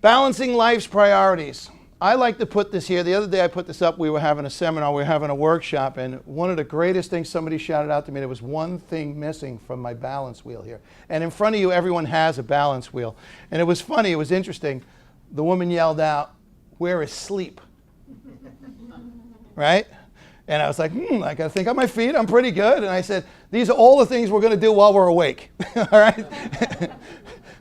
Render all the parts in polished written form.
Balancing life's priorities. I like to put this here. The other day I put this up. We were having a seminar. We were having a workshop. And one of the greatest things somebody shouted out to me, there was one thing missing from my balance wheel here. And in front of you, everyone has a balance wheel. And it was funny. It was interesting. The woman yelled out, "Where is sleep?" Right? And I was like, I got to think on my feet. I'm pretty good. And I said, these are all the things we're going to do while we're awake. All right?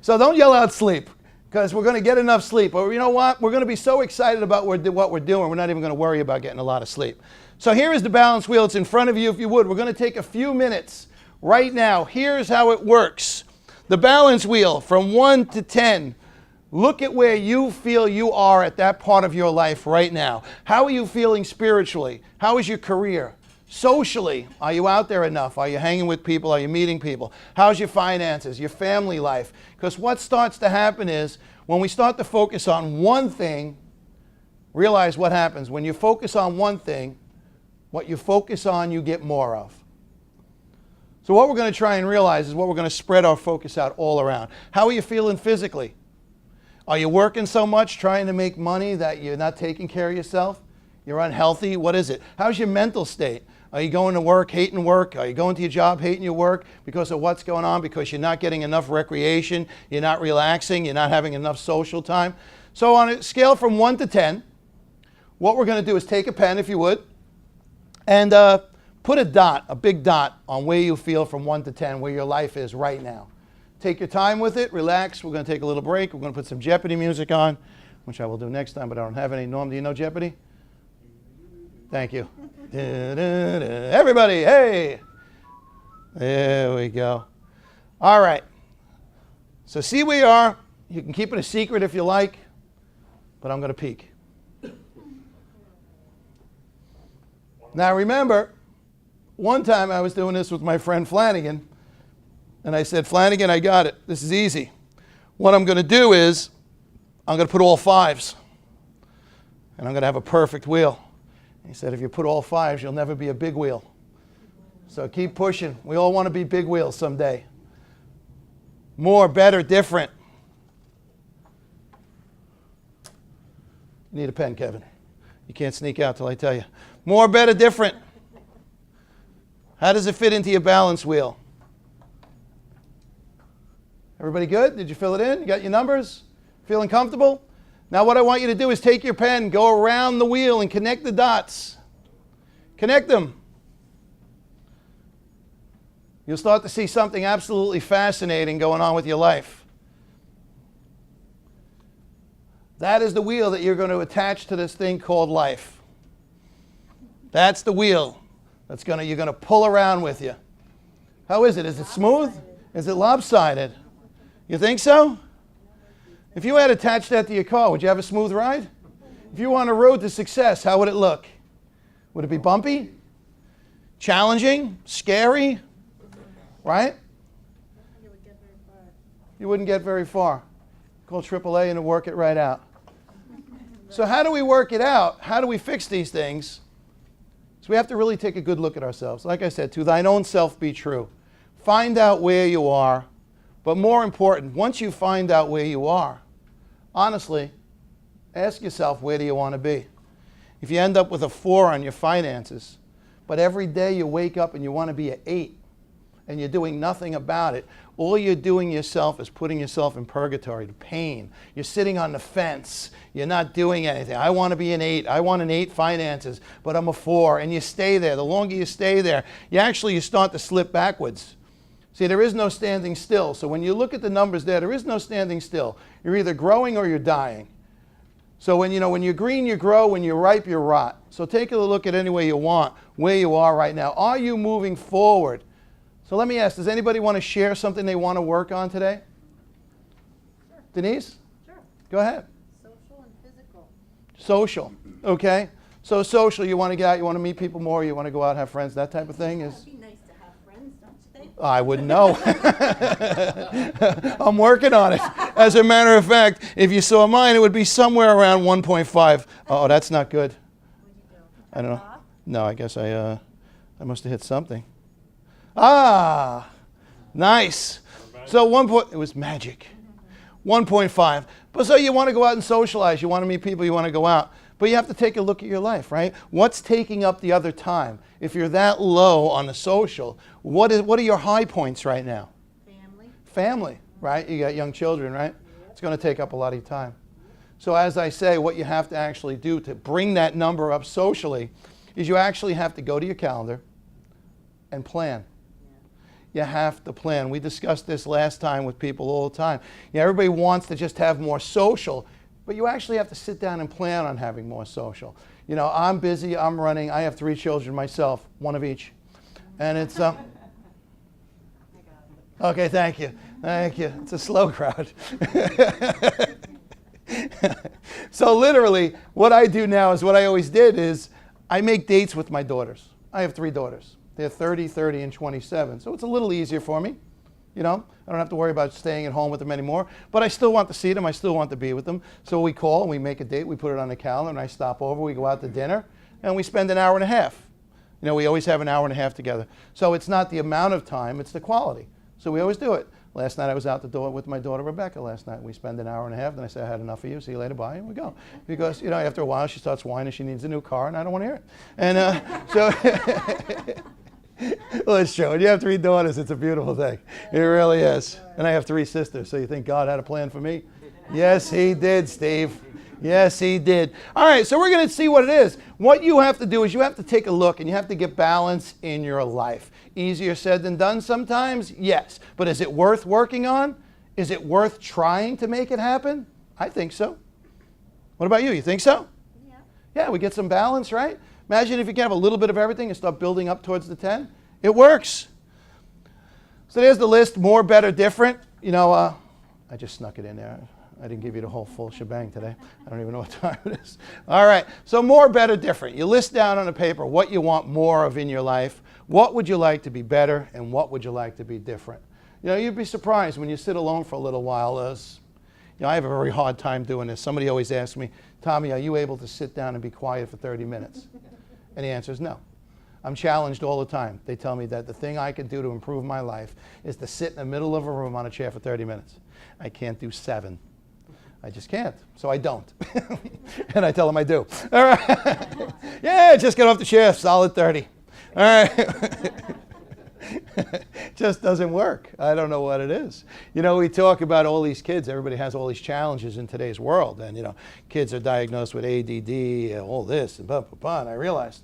So don't yell out sleep, because we're going to get enough sleep. Or you know what? We're going to be so excited about what we're doing, we're not even going to worry about getting a lot of sleep. So here is the balance wheel. It's in front of you, if you would. We're going to take a few minutes right now. Here's how it works. The balance wheel from 1 to 10. Look at where you feel you are at that part of your life right now. How are you feeling spiritually? How is your career? Socially, are you out there enough? Are you hanging with people? Are you meeting people? How's your finances, your family life? Because what starts to happen is when we start to focus on one thing, realize what happens. When you focus on one thing, what you focus on, you get more of. So what we're going to try and realize is what we're going to spread our focus out all around. How are you feeling physically? Are you working so much trying to make money that you're not taking care of yourself? You're unhealthy? What is it? How's your mental state? Are you going to work, hating work? Are you going to your job, hating your work because of what's going on? Because you're not getting enough recreation, you're not relaxing, you're not having enough social time? So on a scale from 1 to 10, what we're going to do is take a pen, if you would, and put a dot, a big dot, on where you feel from 1 to 10, where your life is right now. Take your time with it, relax. We're going to take a little break. We're going to put some Jeopardy music on, which I will do next time, but I don't have any. Norm, do you know Jeopardy? Thank you. Everybody, hey! There we go. All right. So see where you are. You can keep it a secret if you like, but I'm going to peek. Now remember, one time I was doing this with my friend Flanagan, and I said, Flanagan, I got it. This is easy. What I'm going to do is I'm going to put all 5s, and I'm going to have a perfect wheel. He said, if you put all 5s, you'll never be a big wheel. So keep pushing. We all want to be big wheels someday. More, better, different. You need a pen, Kevin. You can't sneak out till I tell you. More, better, different. How does it fit into your balance wheel? Everybody good? Did you fill it in? You got your numbers? Feeling comfortable? Now what I want you to do is take your pen, go around the wheel and connect the dots. Connect them. You'll start to see something absolutely fascinating going on with your life. That is the wheel that you're going to attach to this thing called life. That's the wheel that's you're going to pull around with you. How is it? Is it smooth? Is it lopsided? You think so? If you had attached that to your car, would you have a smooth ride? If you were on a road to success, how would it look? Would it be bumpy? Challenging? Scary? Right? You wouldn't get very far. Call AAA and it'll work it right out. So how do we work it out? How do we fix these things? So we have to really take a good look at ourselves. Like I said, to thine own self be true. Find out where you are. But more important, once you find out where you are, honestly, ask yourself, where do you want to be? If you end up with a 4 on your finances, but every day you wake up and you want to be an 8, and you're doing nothing about it, all you're doing yourself is putting yourself in purgatory, to pain. You're sitting on the fence. You're not doing anything. I want to be an 8. I want an 8 finances, but I'm a 4. And you stay there. The longer you stay there, you start to slip backwards. See, there is no standing still. So when you look at the numbers there is no standing still. You're either growing or you're dying. So when you're green, you grow. When you're ripe, you rot. So take a look at any way you want, where you are right now. Are you moving forward? So let me ask, does anybody want to share something they want to work on today? Sure. Denise? Sure. Go ahead. Social and physical. Social. Okay. So social, you want to get out, you want to meet people more, you want to go out, have friends, that type of thing is... It'd be nice to have friends, don't you think? I wouldn't know. I'm working on it. As a matter of fact, if you saw mine, it would be somewhere around 1.5. Oh, that's not good. What'd you do? I don't know. Off? No, I guess I must have hit something. Ah, nice. So it was magic. 1.5. But so you want to go out and socialize. You want to meet people. You want to go out. But you have to take a look at your life, right? What's taking up the other time? If you're that low on the social, what are your high points right now? Family. Family, right? You got young children, right? It's going to take up a lot of your time. So as I say, what you have to actually do to bring that number up socially is you actually have to go to your calendar and plan. You have to plan. We discussed this last time with people all the time. Everybody wants to just have more social, but you actually have to sit down and plan on having more social. I'm busy, I'm running, I have 3 children myself, one of each. And it's, okay, thank you. Thank you. It's a slow crowd. So literally, what I do now is what I always did is I make dates with my daughters. I have 3 daughters. They're 30, 30, and 27. So it's a little easier for me. I don't have to worry about staying at home with them anymore. But I still want to see them. I still want to be with them. So we call and we make a date. We put it on the calendar and I stop over. We go out to dinner and we spend an hour and a half. We always have an hour and a half together. So it's not the amount of time, it's the quality. So we always do it. Last night I was out the door with my daughter Rebecca last night. We spend an hour and a half. Then I said, I had enough of you. See you later. Bye. And we go. Because, after a while she starts whining. She needs a new car and I don't want to hear it. And so... Well, it's true. When you have 3 daughters, it's a beautiful thing. It really is. And I have 3 sisters, so you think God had a plan for me? Yes, he did, Steve. Yes, he did. All right, so we're going to see what it is. What you have to do is you have to take a look and you have to get balance in your life. Easier said than done sometimes? Yes. But is it worth working on? Is it worth trying to make it happen? I think so. What about you? You think so? Yeah. Yeah, we get some balance, right? Imagine if you can have a little bit of everything and start building up towards the 10. It works. So there's the list, more, better, different. I just snuck it in there. I didn't give you the whole full shebang today. I don't even know what time it is. All right, so more, better, different. You list down on a paper what you want more of in your life. What would you like to be better and what would you like to be different? You'd be surprised when you sit alone for a little while. I have a very hard time doing this. Somebody always asks me, Tommy, are you able to sit down and be quiet for 30 minutes? And the answer is no. I'm challenged all the time. They tell me that the thing I could do to improve my life is to sit in the middle of a room on a chair for 30 minutes. I can't do 7. I just can't. So I don't. And I tell them I do. All right. Yeah, just get off the chair, solid 30. All right. Just doesn't work. I don't know what it is. We talk about all these kids. Everybody has all these challenges in today's world. And, kids are diagnosed with ADD, all this, and blah, blah, blah. And I realized,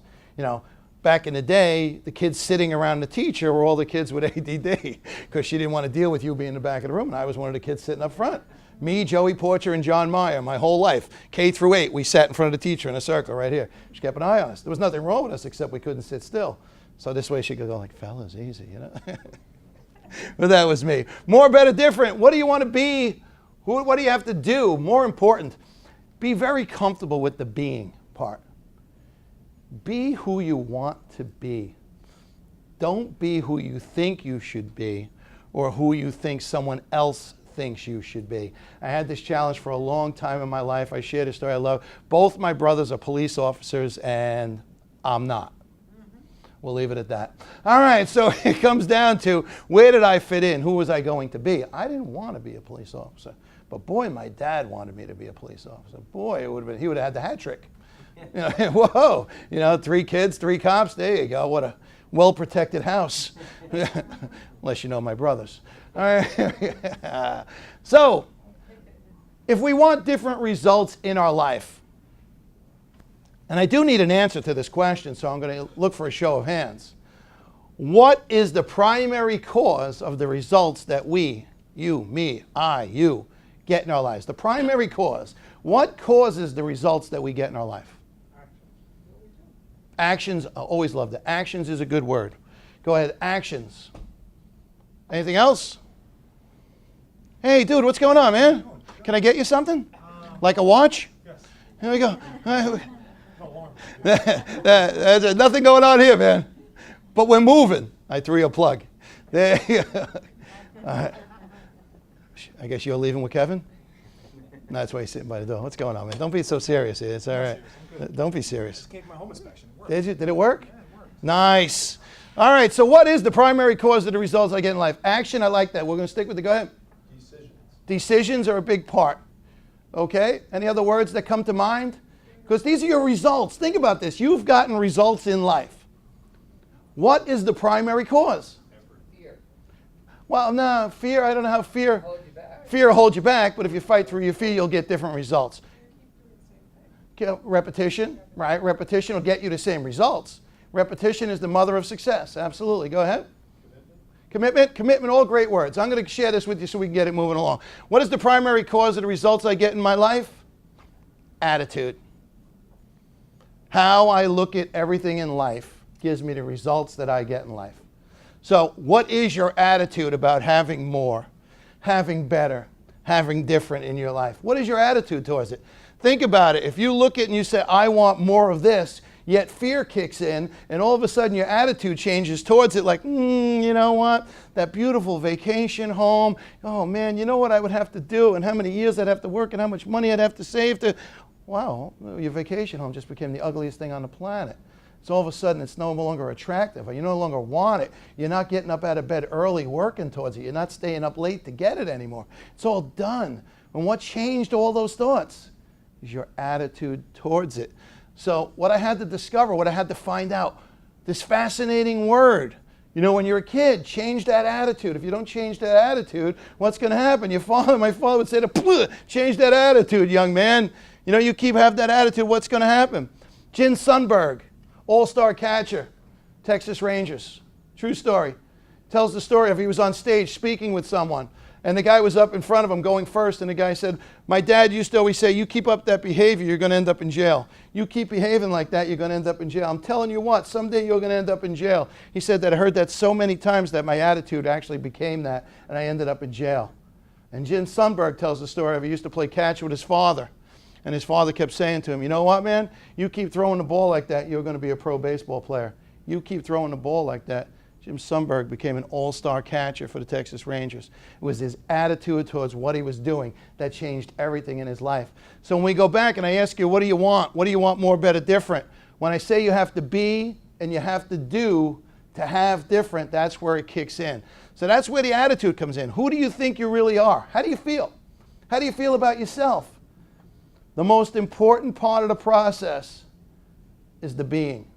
back in the day, the kids sitting around the teacher were all the kids with ADD because she didn't want to deal with you being in the back of the room. And I was one of the kids sitting up front. Me, Joey Porcher, and John Meyer, my whole life, K through 8, we sat in front of the teacher in a circle right here. She kept an eye on us. There was nothing wrong with us except we couldn't sit still. So this way she could go like, fellas, easy, But that was me. More, better, different. What do you want to be? What do you have to do? More important, be very comfortable with the being part. Be who you want to be. Don't be who you think you should be or who you think someone else thinks you should be. I had this challenge for a long time in my life. I shared a story I love. Both my brothers are police officers and I'm not. We'll leave it at that. All right, so it comes down to where did I fit in? Who was I going to be? I didn't want to be a police officer. But boy, my dad wanted me to be a police officer. Boy, he would have had the hat trick. Whoa, 3 kids, 3 cops. There you go. What a well-protected house. Unless you know my brothers. All right. So, if we want different results in our life, and I do need an answer to this question, so I'm going to look for a show of hands. What is the primary cause of the results that we, you, me, you, get in our lives? The primary cause. What causes the results that we get in our life? Actions. I always love that. Actions is a good word. Go ahead. Actions. Anything else? Hey, dude, what's going on, man? Can I get you something? Like a watch? Yes. Here we go. There's nothing going on here, man. But we're moving. I threw you a plug. There you go. I guess you're leaving with Kevin? No, that's why he's sitting by the door. What's going on, man? Don't be so serious here. It's all right. Don't be serious. Just came from my home inspection. It worked. Did you? Did it work? Yeah, it worked. Nice. All right, so what is the primary cause of the results I get in life? Action, I like that. We're going to stick with it. Go ahead. Decisions. Decisions are a big part. Okay? Any other words that come to mind? Because these are your results. Think about this. You've gotten results in life. What is the primary cause? Fear. Well, no, fear, I don't know how fear... Hold you back. Fear will hold you back, but if you fight through your fear, you'll get different results. Repetition, right? Repetition will get you the same results. Repetition is the mother of success. Absolutely. Go ahead. Commitment, all great words. I'm going to share this with you so we can get it moving along. What is the primary cause of the results I get in my life? Attitude. How I look at everything in life gives me the results that I get in life. So what is your attitude about having more, having better, having different in your life? What is your attitude towards it? Think about it. If you look at it and you say, I want more of this, yet fear kicks in, and all of a sudden your attitude changes towards it like, you know what? That beautiful vacation home, oh man, you know what I would have to do, and how many years I'd have to work, and how much money I'd have to save to... Wow, your vacation home just became the ugliest thing on the planet. So all of a sudden it's no longer attractive, or you no longer want it. You're not getting up out of bed early working towards it. You're not staying up late to get it anymore. It's all done. And what changed all those thoughts is your attitude towards it. So what I had to discover, what I had to find out, this fascinating word. You know, when you're a kid, change that attitude. If you don't change that attitude, what's going to happen? My father would say, change that attitude, young man. You know, you have that attitude, what's going to happen? Jim Sundberg, all-star catcher, Texas Rangers. True story. Tells the story of he was on stage speaking with someone, and the guy was up in front of him going first, and the guy said, my dad used to always say, you keep up that behavior, you're going to end up in jail. You keep behaving like that, you're going to end up in jail. I'm telling you what, someday you're going to end up in jail. He said that I heard that so many times that my attitude actually became that, and I ended up in jail. And Jim Sundberg tells the story of he used to play catch with his father. And his father kept saying to him, you know what, man? You keep throwing the ball like that, you're going to be a pro baseball player. You keep throwing the ball like that. Jim Sundberg became an all-star catcher for the Texas Rangers. It was his attitude towards what he was doing that changed everything in his life. So when we go back and I ask you, what do you want? What do you want more, better, different? When I say you have to be and you have to do to have different, that's where it kicks in. So that's where the attitude comes in. Who do you think you really are? How do you feel? How do you feel about yourself? The most important part of the process is the being.